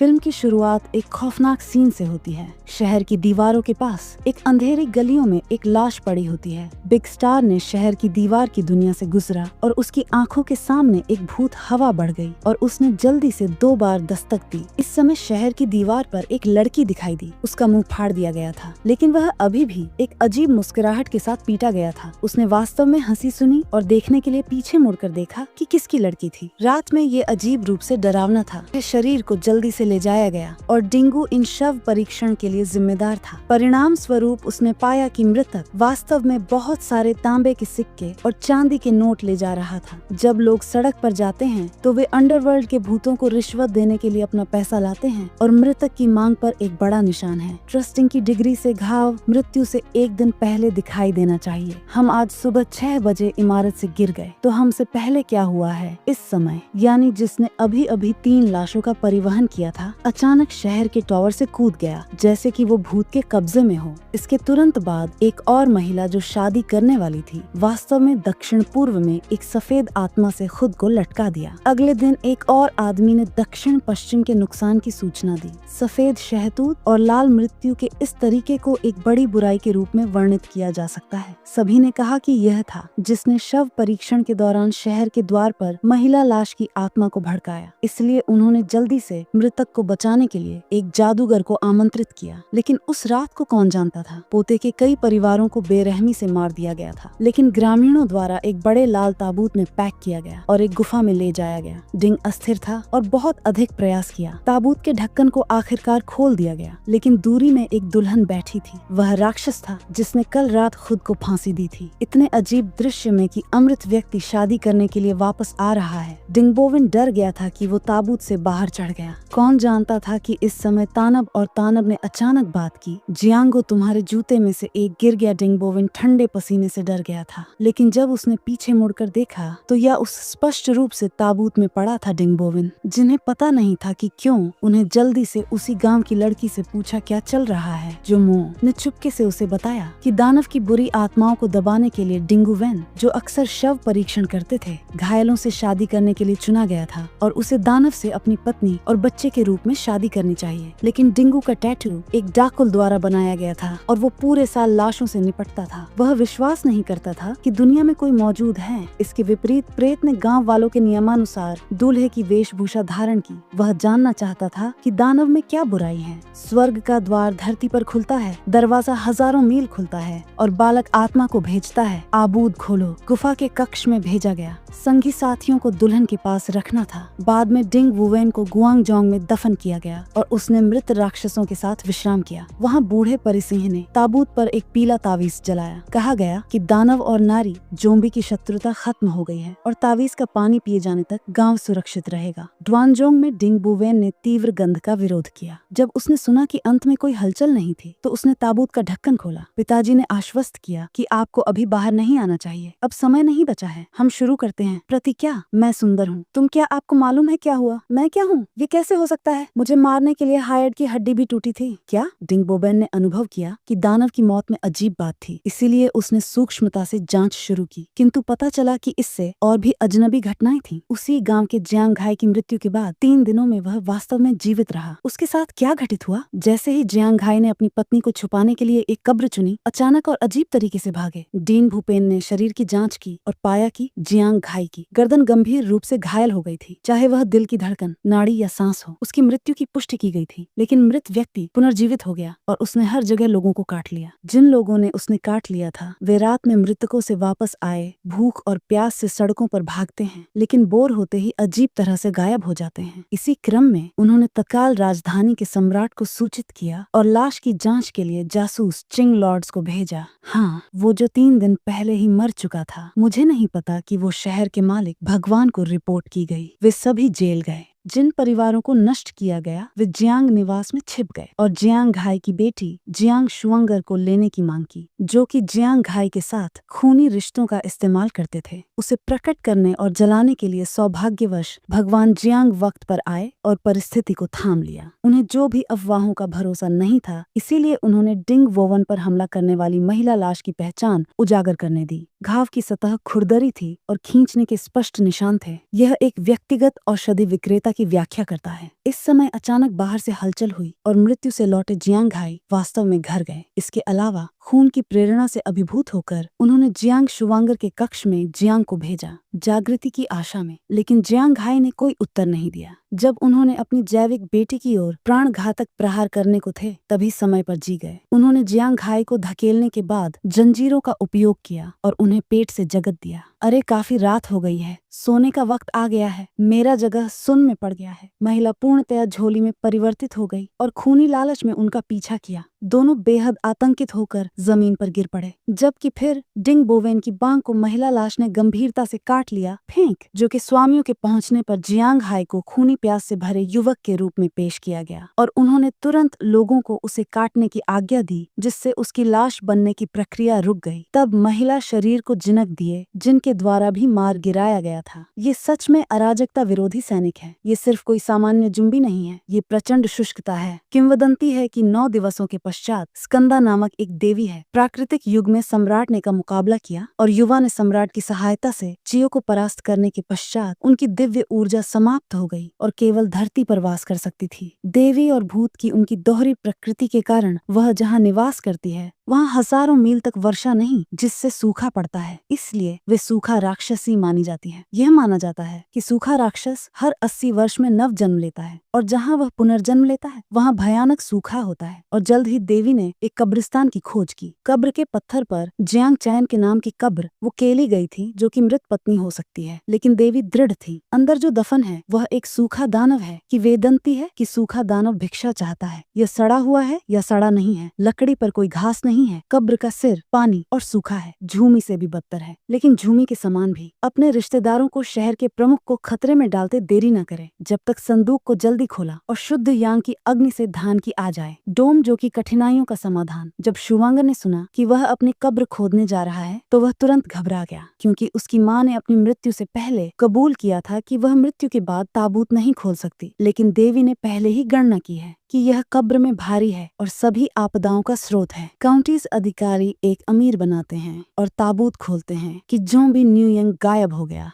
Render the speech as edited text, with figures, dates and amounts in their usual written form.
Film की शुरुआत एक खौफनाक सीन से होती है। शहर की दीवारों के पास एक अंधेरी गलियों में एक लाश पड़ी होती है। बिग स्टार ने शहर की दीवार की दुनिया से गुजरा और उसकी आंखों के सामने एक भूत हवा बढ़ गई और उसने जल्दी से 2 बार दस्तक दी। इस समय शहर की दीवार पर एक लड़की दिखाई दी। उसका मुंह फाड़ दिया गया था, लेकिन वह अभी भी एक अजीब मुस्कुराहट के साथ पीटा गया था। उसने वास्तव में हंसी सुनी और देखने के लिए पीछे मुड़कर देखा कि किसकी लड़की थी। रात में ये अजीब रूप से डरावना था। शरीर को जल्दी से ले जाया गया और डिंगू इन शव परीक्षण के लिए जिम्मेदार था। परिणाम स्वरूप उसने पाया कि मृतक वास्तव में बहुत सारे तांबे के सिक्के और चांदी के नोट ले जा रहा था। जब लोग सड़क पर जाते हैं तो वे अंडरवर्ल्ड के भूतों को रिश्वत देने के लिए अपना पैसा लाते हैं और मृतक की मांग पर एक बड़ा निशान है। ट्रस्टिंग की डिग्री से घाव मृत्यु से एक दिन पहले दिखाई देना चाहिए। हम आज सुबह 6 बजे इमारत से गिर गए, तो हमसे पहले क्या हुआ है? इस समय यानी जिसने अभी अभी 3 लाशों का परिवहन किया था, अचानक शहर के टावर से कूद गया जैसे कि वो भूत के कब्जे में हो। इसके तुरंत बाद एक और महिला जो शादी करने वाली थी, वास्तव में दक्षिण पूर्व में एक सफेद आत्मा से खुद को लटका दिया। अगले दिन एक और आदमी ने दक्षिण पश्चिम के नुकसान की सूचना दी। सफेद शहतूत और लाल मृत्यु के इस तरीके को एक बड़ी बुराई के रूप में वर्णित किया जा सकता है। सभी ने कहा कि यह था जिसने शव परीक्षण के दौरान शहर के द्वार पर महिला लाश की आत्मा को भड़काया। इसलिए उन्होंने जल्दी से मृतक को बचाने के लिए एक जादूगर को आमंत्रित किया। लेकिन उस रात को कौन जानता था, पोते के कई परिवारों को बेरहमी से मार दिया गया था। लेकिन ग्रामीणों द्वारा एक बड़े लाल ताबूत में पैक किया गया और एक गुफा में ले जाया गया। डिंग अस्थिर था और बहुत अधिक प्रयास किया। ताबूत के ढक्कन को आखिरकार खोल दिया गया, लेकिन दूरी में एक दुल्हन बैठी थी। वह राक्षस था जिसने कल रात खुद को फांसी दी थी। इतने अजीब दृश्य में कि अमृत व्यक्ति शादी करने के लिए वापस आ रहा है। डिंगबोविन डर गया था कि वो ताबूत से बाहर चढ़ गया। कौन जानता था कि इस समय तानब ने अचानक बात की, जियांगो तुम्हारे जूते में से एक गिर गया। डिंगबोविन ठंडे पसीने से डर गया था, लेकिन जब उसने पीछे मुड़कर देखा तो यह उस स्पष्ट रूप से ताबूत में पड़ा था। डिंगबोविन, जिन्हें पता नहीं था कि क्यों, उन्हें जल्दी से उसी गांव की लड़की से पूछा क्या चल रहा है। जो मुंह ने चुपके से उसे बताया कि दानव की बुरी आत्माओं को दबाने के लिए डिंगुवेन, जो अक्सर शव परीक्षण करते थे, घायलों से शादी करने के लिए चुना गया था और उसे दानव से अपनी पत्नी और बच्चे के रूप में शादी करनी चाहिए। लेकिन डिंगू का टैटू एक डाकुल द्वारा बनाया गया था और वो पूरे साल लाशों से निपटता था। वह विश्वास नहीं करता था कि दुनिया में कोई मौजूद है। इसके विपरीत प्रेत ने गांव वालों के नियमानुसार दूल्हे की वेशभूषा धारण की। वह जानना चाहता था कि दानव में क्या बुराई है। स्वर्ग का द्वार धरती पर खुलता है, दरवाजा हजारों मील खुलता है और बालक आत्मा को भेजता है, आबूद खोलो। गुफा के कक्ष में भेजा गया। संगी साथियों को दुल्हन के पास रखना था। बाद में डिंग वुवेन को गुआंगजोंग में दफन किया गया और उसने मृत राक्षसों के साथ विश्राम किया। वहाँ बूढ़े परिसिंह ने ताबूत पर एक पीला तावीज जलाया। कहा गया कि दानव और नारी जोम्बी की शत्रुता खत्म हो गई है और तावीज का पानी पिए जाने तक गांव सुरक्षित रहेगा। ड्वानजोंग में डिंग वुवेन ने तीव्र गंध का विरोध किया। जब उसने सुना कि अंत में कोई हलचल नहीं थी तो उसने ताबूत का ढक्कन खोला। पिताजी ने आश्वस्त किया कि आपको अभी बाहर नहीं आना चाहिए, अब समय नहीं बचा है, हम शुरू करते हैं। प्रतिज्ञा, मैं सुंदर हूँ। तुम क्या, आपको मालूम है क्या हुआ? मैं क्या हूँ? ये कैसे हो सकता है? मुझे मारने के लिए हायर्ड की हड्डी भी टूटी थी क्या? डिंगबोवेन ने अनुभव किया कि दानव की मौत में अजीब बात थी, इसीलिए उसने सूक्ष्मता से जांच शुरू की। किंतु पता चला कि इससे और भी अजनबी घटनाएं थीं। उसी गांव के जियांग घाई की मृत्यु के बाद 3 दिनों में वह वास्तव में जीवित रहा। उसके साथ क्या घटित हुआ? जैसे ही जियांग घाई ने अपनी पत्नी को छुपाने के लिए एक कब्र चुनी, अचानक और अजीब तरीके से भागे। डीन भूपेन ने शरीर की जांच की और पाया कि जियांग घाई की गर्दन गंभीर रूप से घायल हो गई थी। चाहे वह दिल की धड़कन, नाड़ी या सांस हो, उसकी मृत्यु की पुष्टि की गई थी। लेकिन मृत व्यक्ति पुनर्जीवित हो गया और उसने हर जगह लोगों को काट लिया। जिन लोगों ने उसने काट लिया था वे रात में मृतकों से वापस आए, भूख और प्यास से सड़कों पर भागते हैं, लेकिन बोर होते ही अजीब तरह से गायब हो जाते हैं। इसी क्रम में उन्होंने तत्काल राजधानी के सम्राट को सूचित किया और लाश की जांच के लिए जासूस चिंग लॉर्ड्स को भेजा। हाँ, वो जो 3 दिन पहले ही मर चुका था। मुझे नहीं पता कि वो शहर के मालिक भगवान को रिपोर्ट की गई। वे सभी जेल गए। जिन परिवारों को नष्ट किया गया वे जियांग निवास में छिप गए और जियांग घाई की बेटी जियांग शुआंगर को लेने की मांग की, जो कि जियांग घाई के साथ खूनी रिश्तों का इस्तेमाल करते थे। उसे प्रकट करने और जलाने के लिए सौभाग्यवश भगवान जियांग वक्त पर आए और परिस्थिति को थाम लिया। उन्हें जो भी अफवाहों का भरोसा नहीं था, इसीलिए उन्होंने डिंग वोवन पर हमला करने वाली महिला लाश की पहचान उजागर करने दी। घाव की सतह खुरदरी थी और खींचने के स्पष्ट निशान थे। यह एक व्यक्तिगत औषधि विक्रेता की व्याख्या करता है। इस समय अचानक बाहर से हलचल हुई और मृत्यु से लौटे जियांग घाई वास्तव में घर गए। इसके अलावा खून की प्रेरणा से अभिभूत होकर उन्होंने जियांग शुवांगर के कक्ष में जियांग को भेजा, जागृति की आशा में। लेकिन जियांग घाई ने कोई उत्तर नहीं दिया। जब उन्होंने अपनी जैविक बेटी की ओर प्राणघातक प्रहार करने को थे, तभी समय पर जी गए। उन्होंने जियांग घाई को धकेलने के बाद जंजीरों का उपयोग किया और उन्हें पेट से जगत दिया। अरे काफी रात हो गई है, सोने का वक्त आ गया है। मेरा जगह सुन में पड़ गया है। महिला पूर्णतया झोली में परिवर्तित हो गई और खूनी लालच में उनका पीछा किया। दोनों बेहद आतंकित होकर जमीन पर गिर पड़े, जबकि फिर डिंग बोवेन की बांग को महिला लाश ने गंभीरता से काट लिया, फेंक जो कि स्वामियों के पहुंचने पर जियांग हाई को खूनी प्यास से भरे युवक के रूप में पेश किया गया और उन्होंने तुरंत लोगों को उसे काटने की आज्ञा दी, जिससे उसकी लाश बनने की प्रक्रिया रुक गई। तब महिला शरीर को जिनक दिए, जिनके द्वारा भी मार गिराया गया था। ये सच में अराजकता विरोधी सैनिक है। ये सिर्फ कोई सामान्य जुम्बी नहीं है, ये प्रचंड शुष्कता है। किंवदंती है कि 9 दिवसों के पश्चात स्कंदा नामक एक देवी है। प्राकृतिक युग में सम्राट ने का मुकाबला किया और युवा ने सम्राट की सहायता से चियो को परास्त करने के पश्चात उनकी दिव्य ऊर्जा समाप्त हो गई और केवल धरती पर वास कर सकती थी। देवी और भूत की उनकी दोहरी प्रकृति के कारण वह जहाँ निवास करती है वहाँ हजारों मील तक वर्षा नहीं, जिससे सूखा पड़ता है। इसलिए वे सूखा राक्षसी मानी जाती है। यह माना जाता है कि सूखा राक्षस हर 80 वर्ष में नव जन्म लेता है और जहाँ वह पुनर्जन्म लेता है वहाँ भयानक सूखा होता है। और जल्द ही देवी ने एक कब्रिस्तान की खोज की। कब्र के पत्थर पर जियांग चैन के नाम की कब्र वो केली गई थी, जो कि मृत पत्नी हो सकती है, लेकिन देवी दृढ़ थी। अंदर जो दफन है वह एक सूखा दानव है। कि वेदंती है कि सूखा दानव भिक्षा चाहता है। यह सड़ा हुआ है या सड़ा नहीं है, लकड़ी पर कोई घास नहीं है। कब्र का सिर पानी और सूखा है, झूमी से भी बदतर है, लेकिन झूमी के समान भी। अपने रिश्तेदारों को शहर के प्रमुख को खतरे में डालते देरी न करे। जब तक संदूक को जल्दी खोला और शुद्ध यांग की अग्नि से धान की आ जाए। डोम जो कि कठिनाइयों का समाधान। जब शुवांगर ने सुना कि वह अपनी कब्र खोदने जा रहा है तो वह तुरंत घबरा गया, क्योंकि उसकी माँ ने अपनी मृत्यु से पहले कबूल किया था कि वह मृत्यु के बाद ताबूत नहीं खोल सकती। लेकिन देवी ने पहले ही गणना की है कि यह कब्र में भारी है और सभी आपदाओं का स्रोत है। काउंटीज अधिकारी एक अमीर बनाते हैं और ताबूत खोलते हैं कि जो भी न्यू यंग गायब हो गया।